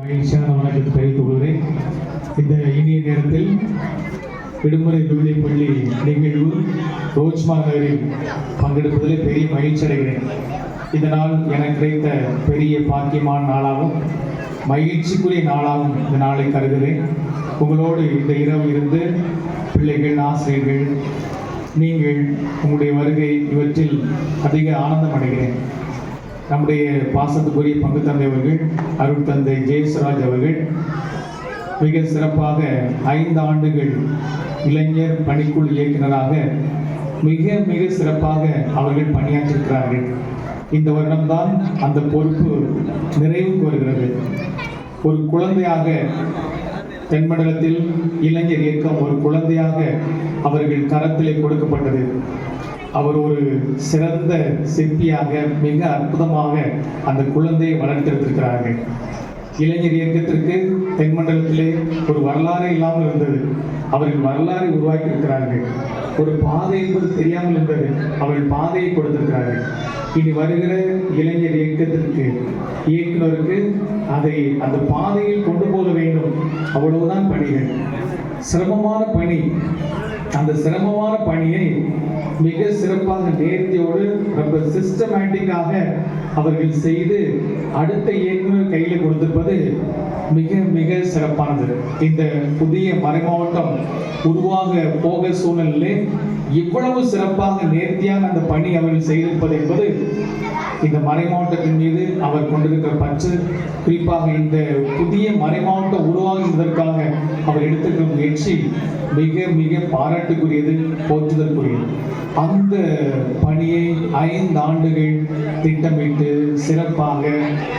மகிழ்ச்சியான வணக்கத்தை தெரிவித்துக் கொள்கிறேன். இந்த இனிய நேரத்தில் விடுமுறை விடுதலை பள்ளி நிகழ்வு ரோஜ்மா நகரில் பங்கெடுப்பதில் பெரிய மகிழ்ச்சி அடைகிறேன். இதனால் எனக்கு கிடைத்த பெரிய பாக்கியமான நாளாகவும் மகிழ்ச்சிக்குரிய நாளாகவும் இந்த நாளை கருதுகிறேன். உங்களோடு இந்த இரவு இருந்து பிள்ளைகள், ஆசிரியர்கள், நீங்கள் உங்களுடைய வருகை இவற்றில் அதிக ஆனந்தம் அடைகிறேன். நம்முடைய பாசத்துக்குரிய பங்கு தந்தை அவர்கள், அருள் தந்தை ஜெயசுராஜ் அவர்கள் மிக சிறப்பாக 5 ஆண்டுகள் இளைஞர் பணிக்குழு இயக்குநராக மிக மிக சிறப்பாக அவர்கள் பணியாற்றிருக்கிறார்கள். இந்த வருடம்தான் அந்த பொறுப்பு நிறைவுக்கு வருகிறது. ஒரு குழந்தையாக தென்மண்டலத்தில் இளைஞர் இயக்கம் ஒரு குழந்தையாக அவர்கள் கரத்திலே கொடுக்கப்பட்டது. அவர் ஒரு சிறந்த சிற்பியாக மிக அற்புதமாக அந்த குழந்தையை வளர்த்தெடுத்திருக்கிறார்கள். இளைஞர் இயக்கத்திற்கு தென்மண்டலத்திலே ஒரு வரலாறு இல்லாமல் இருந்தது. அவர்கள் வரலாறை உருவாக்கி இருக்கிறார்கள். ஒரு பாதை என்பது தெரியாமல் இருந்தது. அவர்கள் பாதையை கொடுத்திருக்கிறார்கள். இனி வருகிற இளைஞர் இயக்கத்திற்கு இயக்குநருக்கு அதை அந்த பாதையில் கொண்டு போக வேண்டும். அவ்வளவுதான் பணிகள். சிரமமான பணி. அந்த சிரமமான பணியை மிக சிறப்பாக நேர்த்தியோடு ரொம்ப சிஸ்டமேட்டிக்காக அவர்கள் செய்து அடுத்த இயக்குநர் கையில் கொடுத்திருப்பது மிக மிக சிறப்பானது. இந்த புதிய மறைமாவட்டம் உருவாக போக சூழ்நிலையிலே இவ்வளவு சிறப்பாக நேர்த்தியாக அந்த பணி அவர்கள் செய்திருப்பது என்பது இந்த மறைமாவட்டத்தின் மீது அவர் கொண்டிருக்கிற பற்று, குறிப்பாக இந்த புதிய மறைமாவட்டம் உருவாகுவதற்காக அவர் எடுத்திருக்கிற முயற்சி மிக மிக பாராட்டுக்குரியது, போற்றுதற்குரியது. அந்த பணியை 5 ஆண்டுகள் திட்டமிட்டு சிறப்பாக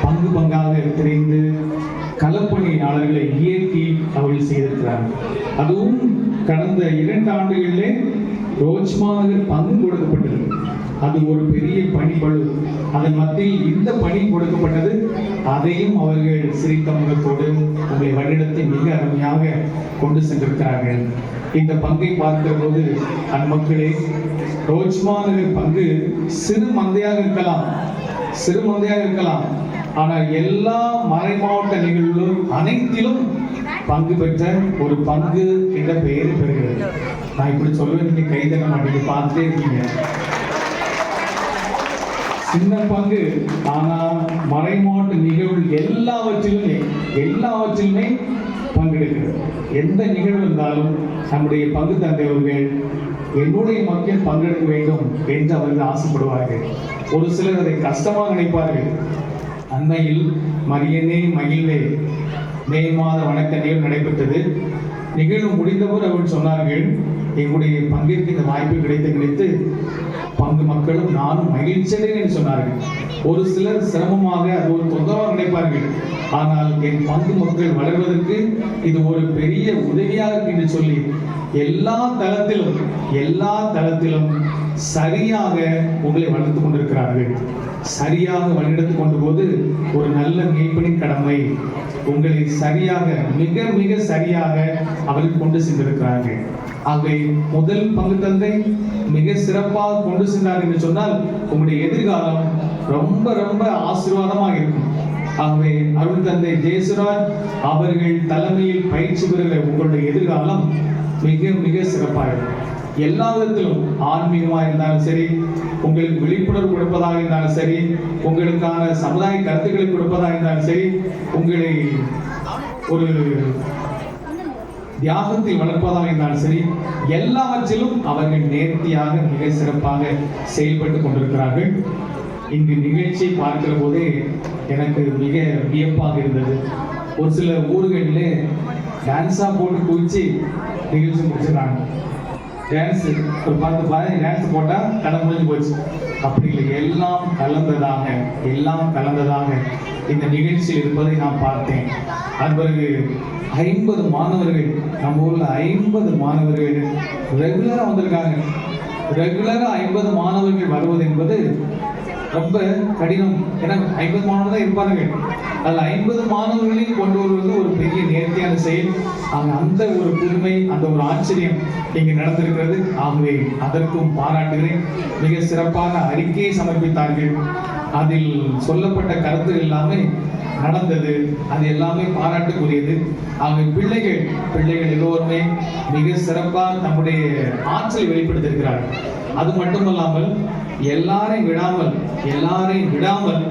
பங்கு பங்காக தெரிந்து களப்பணியாளர்களை இயக்கி அவர்கள் செய்திருக்கிறார்கள். அதுவும் கடந்த 2 ஆண்டுகளிலே ரோஜ்மா நகர் பங்கு கொடுக்கப்பட்டது. அது ஒரு பெரிய பணிப்பழு. அதன் மத்தியில் இந்த பணி கொடுக்கப்பட்டது. அதையும் அவர்கள் சிரித்த முகத்தோடு உங்களை வருடத்தை மிக அருமையாக கொண்டு சென்றிருக்கிறார்கள். இந்த பங்கை பார்க்கிற போது அந்மக்களே, ரோஜ்மா நகர் பங்கு சிறு மந்தையாக இருக்கலாம், ஆனால் எல்லா மறைமாவட்ட நிகழ்வுகளும் அனைத்திலும் பங்கு பெற்ற ஒரு பங்கு என்ற பெயர் பெறுகிறது. நான் இப்படி சொல்லுவேன், நீங்க கைதட்ட மாட்டீங்க, பார்த்துட்டே இருக்கீங்க. சின்ன பங்கு, ஆனா மறைமாவட்ட நிகழ்வு எல்லாவற்றிலுமே பங்கெடுக்கிறது. எந்த நிகழ்வு இருந்தாலும் நம்முடைய பங்கு தந்தையவர்கள் என்னுடைய மக்கள் பங்கெடுக்க வேண்டும் என்று அவர்கள் ஆசைப்படுவார்கள். ஒரு சிலர் அதை கஷ்டமாக நினைப்பார்கள். அண்மையில் மரியனே மகிழ்வே மே மாத வணக்க நிகழ்வு நடைபெற்றது. நிகழ்வு முடிந்தபோது அவர்கள் சொன்னார்கள், எங்களுடைய பங்கிற்கு இந்த வாய்ப்பு கிடைத்து பங்கு மக்களும் நானும் மகிழ்ச்சியடைகிறேன் என்று சொன்னார்கள். ஒரு சிலர் சிரமமாக அது ஒரு தொந்தரவாக நினைப்பார்கள். ஆனால் என் பங்கு மக்கள் வளர்வதற்கு இது ஒரு பெரிய உதவியாக என்று சொல்லி எல்லா தளத்திலும் சரியாக உங்களை வளர்த்து கொண்டிருக்கிறார்கள். சரியாக வழிநடத்திக் கொண்டு போது ஒரு நல்ல மேய்ப்பனின் கடமை உங்களை சரியாக மிக மிக சரியாக அவர்கள் கொண்டு சென்றிருக்கிறார்கள். ஆகவே முதல் பங்கு தந்தை மிக சிறப்பாக கொண்டு சென்றார் என்று சொன்னால் உங்களுடைய எதிர்காலம் ரொம்ப ரொம்ப ஆசீர்வாதமாக இருக்கும். ஆகவே அருள் தந்தை ஜெயசுராஜ் அவர்கள் தலைமையில் பயிற்சி பெறுகிற உங்களுடைய எதிர்காலம் மிக மிக சிறப்பாக இருக்கும். எல்லா விதத்திலும் ஆன்மீகமாக இருந்தாலும் சரி, உங்களுக்கு விழிப்புணர்வு கொடுப்பதாக இருந்தாலும் சரி, உங்களுக்கான சமுதாய கருத்துக்களை கொடுப்பதாக இருந்தாலும் சரி, உங்களை ஒரு தியாகத்தில் வளர்ப்பதாக இருந்தாலும் சரி, எல்லாவற்றிலும் அவர்கள் நேர்த்தியாக மிக சிறப்பாக செயல்பட்டு கொண்டிருக்கிறார்கள். இங்கு நிகழ்ச்சியை பார்க்கிற போதே எனக்கு மிக வியப்பாக இருந்தது. ஒரு சில ஊர்களிலே டான்ஸா போட்டு குவிச்சு நிகழ்ச்சி முடிச்சிடறாங்க. டான்ஸ் ஒரு 10 டான்ஸ் போட்டா கதை முடிஞ்சு போச்சு. அப்படி இல்லை, எல்லாம் கலந்ததாக இந்த நிகழ்ச்சியில் இருப்பதை நான் பார்த்தேன். அது பிறகு 50 மாணவர்கள், நம்ம ஊர்ல 50 மாணவர்கள் ரெகுலரா வந்திருக்காங்க. ரெகுலரா 50 மாணவர்கள் வருவது என்பது ரொம்ப கடினம். ஏன்னா 50 மாணவர்கள் தான் இருப்பார்கள். அதில் 50 மாணவர்களையும் கொண்டு வருவது ஒரு பெரிய நேர்த்தியான செயல். அந்த ஒரு புதுமை, அந்த ஒரு ஆச்சரியம் இங்கு நடந்திருக்கிறது. ஆகவே அதற்கும் பாராட்டுகிறேன். மிக சிறப்பான அறிக்கையை சமர்ப்பித்தார்கள். அதில் சொல்லப்பட்ட கருத்து எல்லாமே நடந்தது. அது எல்லாமே பாராட்டுக்குரியது. ஆகவே பிள்ளைகள் எல்லோருமே மிக சிறப்பாக நம்முடைய ஆற்றலை வெளிப்படுத்தியிருக்கிறார்கள். அது மட்டுமல்லாமல் எல்லாரையும் விடாமல்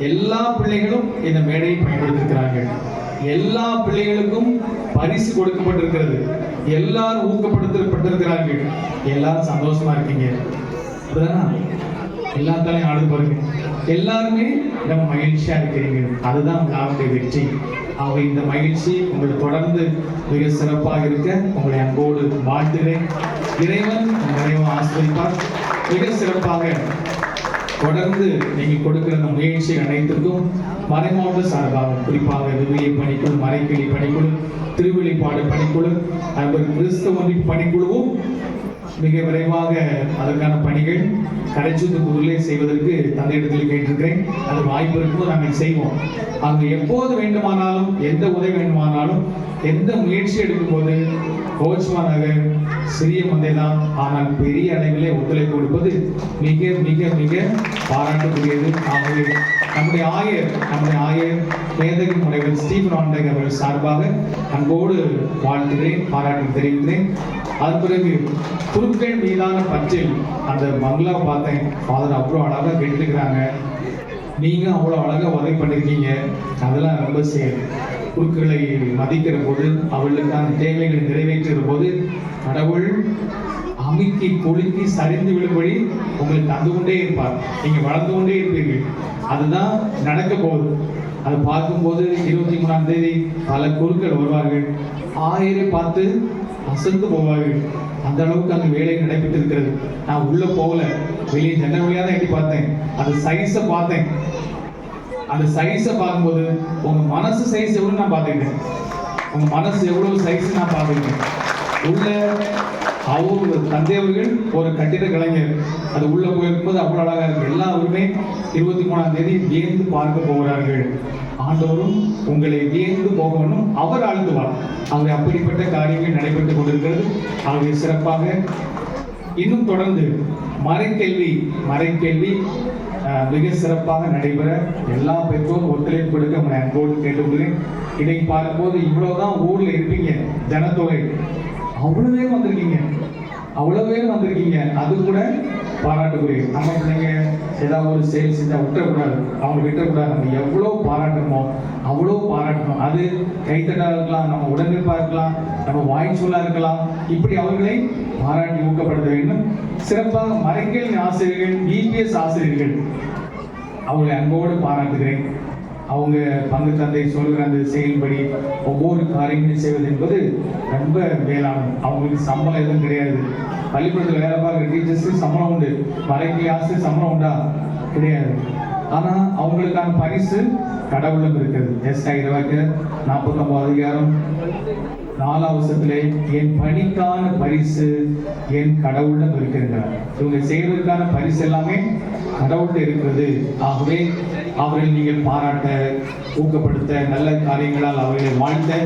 எல்லா பிள்ளைகளும் இந்த மேடையை பயன்படுத்தியிருக்கிறார்கள். எல்லா பிள்ளைகளுக்கும் பரிசு கொடுக்கப்பட்டிருக்கிறது. எல்லாரும் ஊக்கப்படுத்தப்பட்டிருக்கிறார்கள். எல்லாரும் சந்தோஷமா இருக்கீங்க. எல்லாத்தாலையும் ஆடு பாருங்க. எல்லாருமே நம்ம மகிழ்ச்சியா இருக்கிறீங்க. அதுதான் உங்களுடைய வெற்றி. ஆகவே இந்த மகிழ்ச்சி உங்களை தொடர்ந்து மிக சிறப்பாக இருக்க உங்களை அன்போடு வாழ்த்துகிறேன். இறைவன் ஆசிரியப்பார். மிக சிறப்பாக தொடர்ந்து நீங்கள் கொடுக்கிற அந்த முயற்சி அனைத்திற்கும் மறைமாவட்ட சார்பாக, குறிப்பாக விவிலிய பணிக்குழு, மறைக்கிளி பணிக்குழு, திருவெளிப்பாடு பணிக்குழு, அதுபோல் கிறிஸ்தவ பணிக்குழுவும் மிக விரைவாக அதற்கான பணிகள் கடைச்சூத்துக்குள்ளே செய்வதற்கு தந்தையிடத்தில் கேட்டிருக்கிறேன். அது வாய்ப்பு இருக்கும்போது நாங்கள் செய்வோம். அங்கு எப்போது வேண்டுமானாலும், எந்த உதவி வேண்டுமானாலும், எந்த முயற்சி எடுக்கும் போது கோச்மாநகர் சிறிய மந்தை தான், ஆனால் பெரிய அளவிலே ஒத்துழைப்பு கொடுப்பது மிக மிக மிக பாராட்டுக்குரியது. ஆகவே நம்முடைய ஆயர் மேதகு முனைவர் ஸ்டீபன் ஆண்டகர் அவர்கள் சார்பாக அன்போடு வாழ்த்துகிறேன், பாராட்டு தெரிவிக்கிறேன். அதன் பிறகு குருக்கள் மீதான பற்றில் அந்த பங்களா பார்த்தேன். ஃபாதர் அவ்வளோ அழகாக கேட்டுக்கிறாங்க. நீங்க அவ்வளோ அழகாக உதவி பண்ணிருக்கீங்க. அதெல்லாம் ரொம்ப செயல். குருக்களை மதிக்கிற போது, அவர்களுக்கான தேவைகளை நிறைவேற்றுகிற போது கடவுள் அமுக்கி குலுக்கி சரிந்து விழும்படி உங்களுக்கு தந்து கொண்டே இருப்பார். நீங்க வளர்ந்து கொண்டே இருப்பீர்கள். அதுதான் நடக்க போகுது. அதை பார்க்கும்போது 23ஆம் தேதி பல குருக்கள் வருவார்கள். ஆயரை பார்த்து அசந்து போவார்கள். அந்த அளவுக்கு அங்கே வேலை நடைபெற்று இருக்கிறது. நான் உள்ள போகல, வெளியே ஜன்னல் வழியாக தான் எட்டி பார்த்தேன். அந்த சைஸை பார்த்தேன். அந்த சைஸை பார்க்கும்போது உங்க மனசு சைஸ் எவ்வளவு நான் பார்த்துக்கிட்டேன். உங்க மனசு எவ்வளவு சைஸ் நான் பார்த்துக்கிட்டேன். உள்ள அவர் தந்தையவர்கள் ஒரு கட்டிட கலைஞர். அது உள்ள போயிருக்கும்போது அவ்வளவு அழகா இருக்கு. எல்லாருமே 23ஆம் தேதி வியந்து பார்க்க போகிறார்கள். ஆண்டவரும் உங்களை வியந்து போகணும், அவர் ஆழ்த்துவார். அங்கே அப்படிப்பட்ட காரியங்கள் நடைபெற்றுக் கொண்டிருக்கிறது. ஆகவே சிறப்பாக இன்னும் தொடர்ந்து மறைக்கல்வி மிக சிறப்பாக நடைபெற எல்லா பெற்றோரும் ஒத்துழைப்பு கொடுக்க உங்களை அன்போடு கேட்டுக்கொள்கிறேன். இதை பார்க்கும்போது இவ்வளவுதான் ஊர்ல இருப்பீங்க, ஜனத்தொகை அவ்வளவு பேர் வந்திருக்கீங்க. அது கூட பாராட்டுக்குரிய. நம்ம பிள்ளைங்க ஏதாவது ஒரு செயல் செஞ்சா விட்டுறக்கூடாது, அவங்க விட்டுறக்கூடாது. நம்ம எவ்வளோ பாராட்டணுமோ அவ்வளோ பாராட்டணும். அது கைத்தட்டா இருக்கலாம், நம்ம உடனிருப்பா இருக்கலாம், நம்ம வாய்ச்சொல்லா இருக்கலாம். இப்படி அவர்களை பாராட்டி ஊக்கப்படுத்த வேண்டும். சிறப்பாக மறைக்கல்வி ஆசிரியர்கள், EPS ஆசிரியர்கள், அவங்களை அன்போடு பாராட்டுகிறேன். அவங்க பங்கு தந்தை சொல்கிற அந்த செயல்படி ஒவ்வொரு காரியங்களையும் செய்வது என்பது ரொம்ப மேலானது. அவங்களுக்கு சம்பளம் எதுவும் கிடையாது. பள்ளிக்கூடத்தில் வேலை பார்க்குற டீச்சர்ஸுக்கு சம்பளம் உண்டு, மறைக்கல்வி ஆசிரியர் சம்பளம் உண்டா? கிடையாது. ஆனால் அவங்களுக்கான பரிசு கடவுளும் இருக்கிறது. எஸ்ஐ 49 அதிகாரம் 4 வருஷத்திலே என் பணிக்கான பரிசு என் கடவுளிடம் இருக்கின்றார். இவங்க செய்வதற்கான பரிசு எல்லாமே கடவுள்கிட்ட இருக்கிறது. ஆகவே அவர்களை நீங்கள் பாராட்ட, ஊக்கப்படுத்த, நல்ல காரியங்களால் அவர்களை வாழ்த்த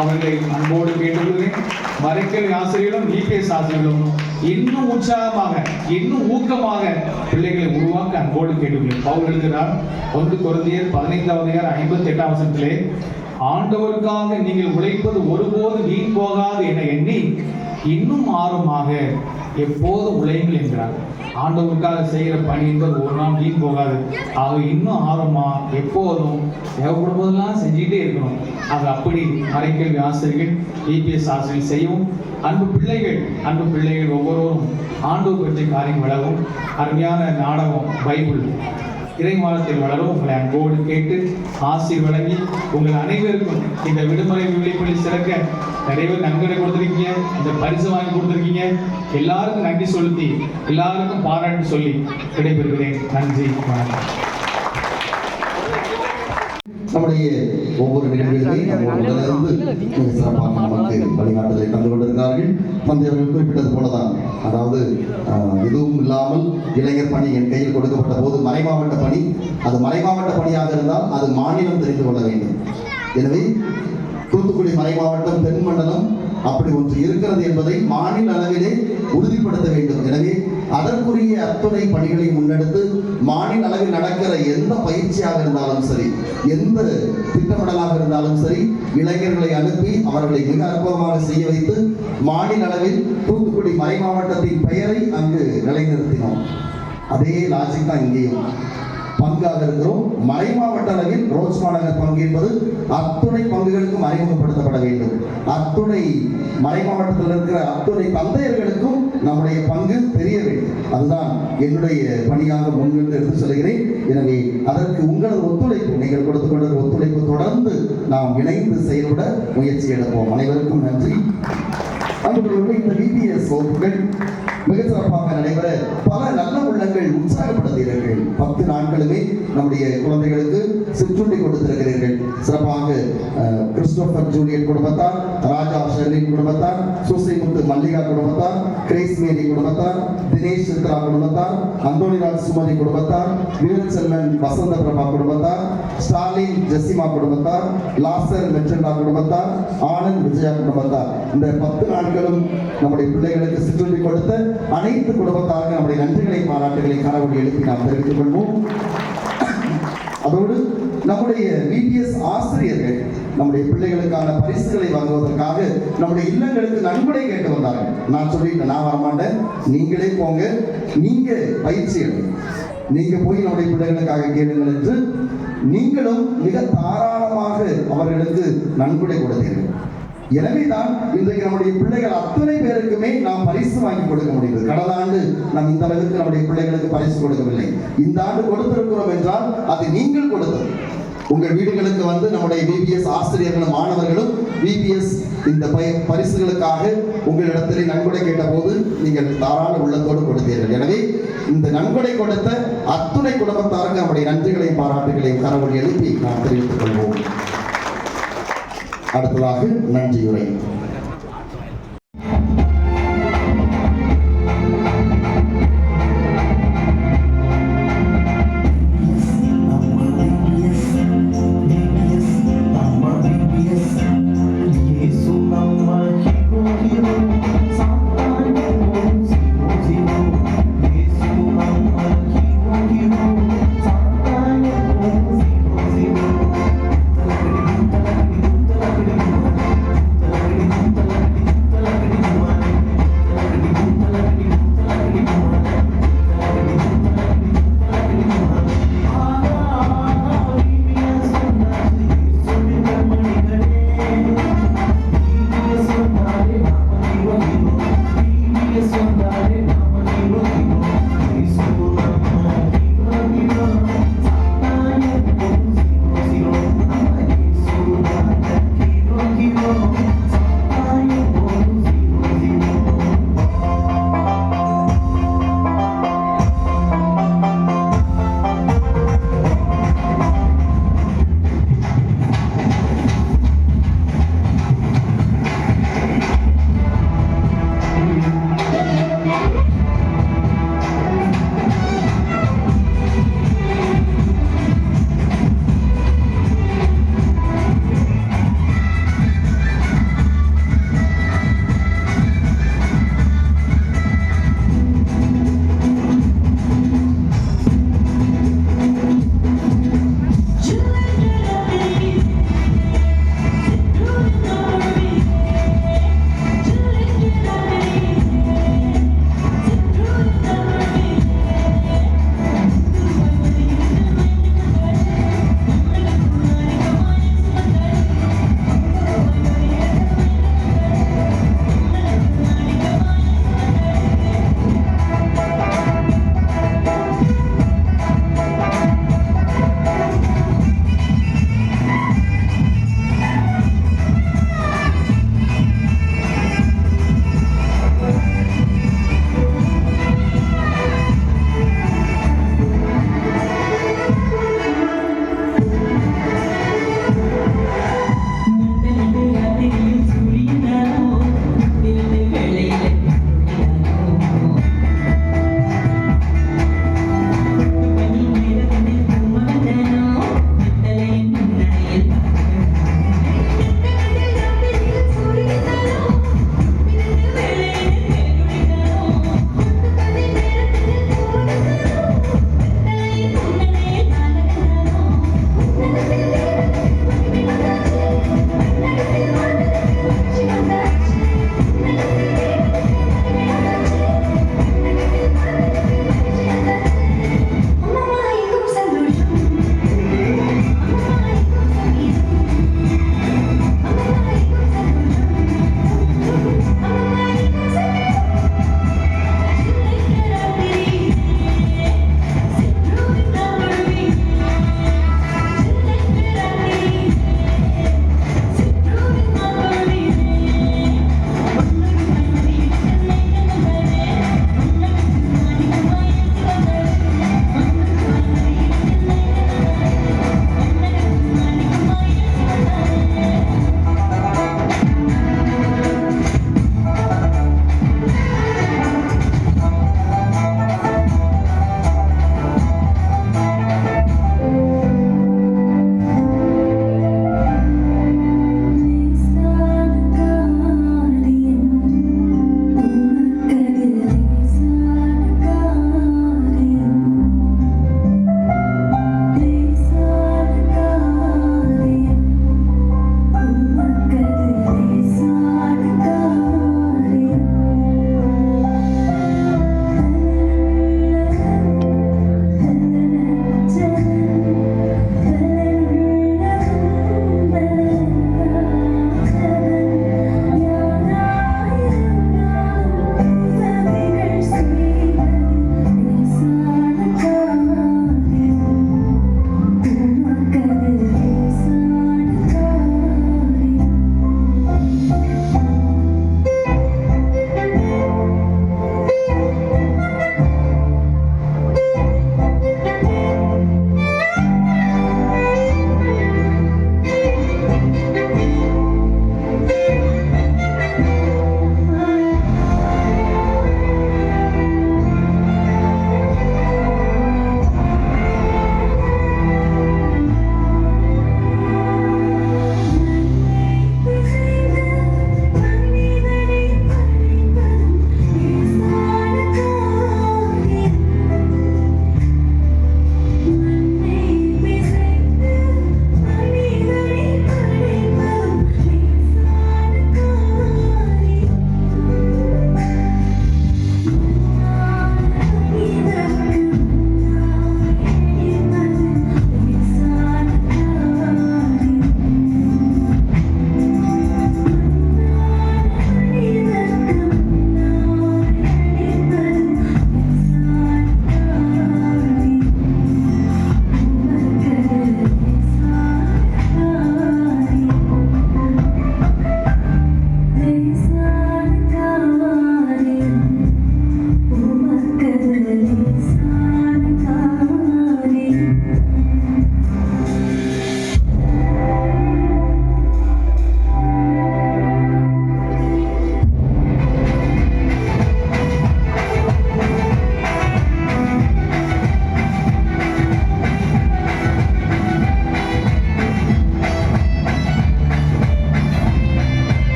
அவர்களை அன்போடு கேட்டுக்கொள்கிறேன். மறைக்கல்வி ஆசிரியர்களும் EPS ஆசிரியர்களும் இன்னும் உற்சாகமாக, இன்னும் ஊக்கமாக பிள்ளைகளை உருவாக்க அன்போடு கேட்டுக்கொள்கிறேன். பவுல் எழுதுகிறார் 1 கொரிந்தியர் 15ஆம் அதிகாரம் 58ஆம் வசனத்திலே, ஆண்டவருக்காக நீங்கள் உழைப்பது ஒருபோது வீண் போகாது என எண்ணி இன்னும் ஆர்வமாக எப்போது உழையுங்கள் என்கிறார். ஆண்டவருக்காக செய்கிற பணி என்பது ஒரு நாள் வீண் போகாது. ஆக இன்னும் ஆர்வமா எப்போதும் தேவைப்படும் போதெல்லாம் செஞ்சுக்கிட்டே இருக்கணும். அது அப்படி மறைக்கல்வி ஆசிரியர்கள், EPS ஆசிரியர்கள் செய்யவும். அன்பு பிள்ளைகள் ஒவ்வொருவரும் ஆண்டவர் பற்றிய காரியம் வளரும். அருமையான நாடகம் பைபிள் இறைவானத்தில் வளரும். உங்களை அன்போடு கேட்டு ஆசீர் வழங்கி உங்கள் அனைவருக்கும் இந்த விடுமுறை விழிப்பள்ளி சிறக்க நிறைய பேர் நன்கொடை கொடுத்துருக்கீங்க, இந்த பரிசு வாங்கி கொடுத்துருக்கீங்க. எல்லாருக்கும் நன்றி செலுத்தி, எல்லாருக்கும் பாராட்டு சொல்லி விடைபெறுகிறேன். நன்றி, வணக்கம். நம்முடைய ஒவ்வொரு நிகழ்வுகளையும் உடனிருந்து சிறப்பாக நமக்கு வழிகாட்டுதலை தந்து கொண்டிருக்கிறார்கள். தந்தை அவர்கள் குறிப்பிட்டது போலதான், அதாவது எதுவும் இல்லாமல் இளைஞர் பணி என் கையில் கொடுக்கப்பட்ட போது மறைமாவட்ட பணி, அது மறைமாவட்ட பணியாக இருந்தால் அது மாநிலம் தெரிந்து கொள்ள வேண்டும். எனவே தூத்துக்குடி மறைமாவட்டம் தென் மண்டலம் அப்படி ஒன்று இருக்கிறது என்பதை மாநில அளவிலே உறுதிப்படுத்த வேண்டும். எனவே அதற்குரிய அத்துணை பணிகளை முன்னெடுத்து மாநில அளவில் நடக்கிற எந்த பயிற்சியாக இருந்தாலும் சரி, எந்த திட்டமிடலாக இருந்தாலும் சரி, இளைஞர்களை அனுப்பி அவர்களை மிக அற்புதமாக செய்ய வைத்து மாநில அளவில் தூத்துக்குடி மறைமாவட்டத்தின் பெயரை அங்கு நிலைநிறுத்தினோம். அதே லாஜிக் தான் இங்கேயும் பங்காக இருக்கிறோம். மறைமாவட்ட அளவில் ரோஸ் மாநகர் பங்கு என்பது அத்துணை பங்குகளுக்கும் அறிமுகப்படுத்தப்பட வேண்டும். அத்துணை மறைமாவட்டத்தில் இருக்கிற அத்துணை தந்தையர்களுக்கும் நம்முடைய பங்கு தெரிய வேண்டும். அதுதான் என்னுடைய பணியாக முன்னின்று எடுத்து சொல்கிறேன். எனவே அதற்கு உங்களது ஒத்துழைப்பு, நீங்கள் கொடுத்துக் கொண்ட ஒத்துழைப்பு தொடர்ந்து நாம் இணைந்து செயல்பட முயற்சி எடுப்போம். அனைவருக்கும் நன்றி. அன்புள்ளவர்களே, இந்த VBS வகுப்புகள் மிக சிறப்பாக நடைபெற பல நல்ல உள்ளங்கள் உற்சாகப்படுத்துகிறீர்கள். 10 நாட்களுமே நம்முடைய குழந்தைகளுக்கு சிற்றுண்டி கொடுத்திருக்கிறீர்கள். சிறப்பாக கிறிஸ்டோபர் ஜூலியட் குடும்பத்தார், ராஜா ஷெர்லின் குடும்பத்தார், சுசைமுத்து மல்லிகா குடும்பத்தார், கிரேஸ் மேரி குடும்பத்தார், தினேஷ் சித்ரா குடும்பத்தார், அந்தோனிராஜ் சுமதி குடும்பத்தார், வீரச்செல்வன் வசந்த பிரபா குடும்பத்தார், ஸ்டாலின் ஜெசிமா குடும்பத்தார், லாசர் மெட்ரண்டா குடும்பத்தார், ஆனந்த் விஜயா குடும்பத்தார், இந்த 10 நாட்களும் நம்முடைய பிள்ளைகளுக்கு சிற்றுண்டி கொடுத்த அனைத்து குடும்பத்தாருக்கு நம்முடைய நன்றிகளை பாராட்டுகளை கரவொலி எழுப்பி நாம் தெரிவித்துக் கொள்வோம். அதோடு நம்முடைய VBS ஆசிரியர்கள் நம்முடைய பிள்ளைகளுக்கான பரிசுகளை வாங்குவதற்காக நம்முடைய இல்லங்களுக்கு நன்கொடை கேட்டு வந்தார்கள். நான் சொல்லிட்டேன், நான் வரமாட்டேன், நீங்களே போங்க, நீங்க பயிற்சி எடுங்க, நீங்க போய் நம்முடைய பிள்ளைகளுக்காக கேளுங்கள் என்று நீங்களும் மிக தாராளமாக அவர்களுக்கு நன்கொடை கொடுத்தீர்கள். எனவேதான் இன்றைக்கு நம்முடைய பிள்ளைகள் அத்தனை பேருக்குமே நாம் பரிசு வாங்கி கொடுக்க முடியுது. கடந்த ஆண்டு நாம் இந்த அளவுக்கு நம்முடைய பிள்ளைகளுக்கு பரிசு கொடுக்கவில்லை. இந்த ஆண்டு கொடுத்திருக்கிறோம் என்றால் அது நீங்கள் கொடுத்தது. உங்கள் வீடுகளுக்கு வந்து நம்முடைய VBS ஆசிரியர்களும் மாணவர்களும் VBS இந்த பரிசுகளுக்காக உங்களிடத்தில் நன்கொடை கேட்ட போது நீங்கள் தாராள உள்ளத்தோடு கொடுத்தீர்கள். எனவே இந்த நன்கொடை கொடுத்த அத்துணை குடும்பத்தாருக்கு நம்முடைய நன்றிகளையும் பாராட்டுகளையும் கரவொலி எழுப்பி நாம் தெரிவித்துக் கொள்வோம். அடுத்ததாக நன்றியுரை.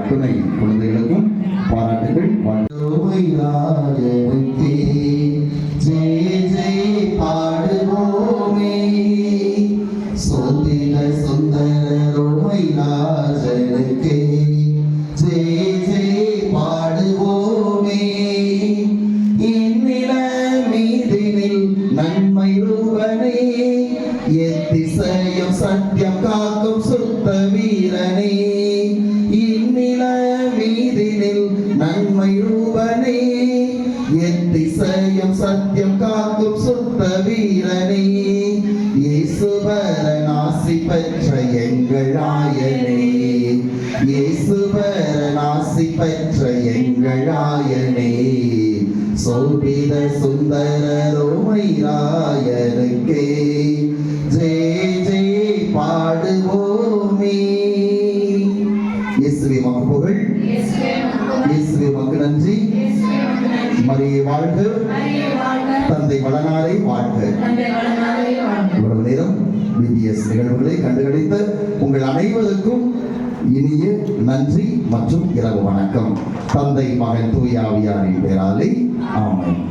அத்துணை குழந்தைகளுக்கும் பாராட்டுகள். ஜெய ஜெய பாடுவோமே, சோதிட சுந்தரோமை ராஜனுக்கே ஜெய ஜெய பாடுவோமே. இந்நில மீதினில் நன்மை ரூபனே, எத்திசையும் சத்தியம் காக்கும் சுத்த வீரனே. இந்நில மீதினில் நன்மை ரூபனே, எத்திசையும் சத்தியம் காக்கும் சுத்த வீரனே. இயேசுவரன் ஆசி பெற்ற எங்கள் ஆயனே, இயேசுவரன் ஆசி பெற்ற எங்கள் ஆயனே. சோபித சுந்தரோமை ராயனுக்கே ஜெய ஜெய பாடுவோமே. இயேசுவே மக்கு புகழ், இயேசுவே மக்கு நன்றி. மரியே வாழ்க, தந்தை வளனாரை வாழ்க. இவ்வளவு நேரம் பிபிஎஸ் நிகழ்வுகளை கண்டுகளித்த உங்கள் அனைவருக்கும் இனிய நன்றி மற்றும் இரவு வணக்கம். தந்தை மகன் தூய ஆவியாரின் பெயராலே ஆமென்.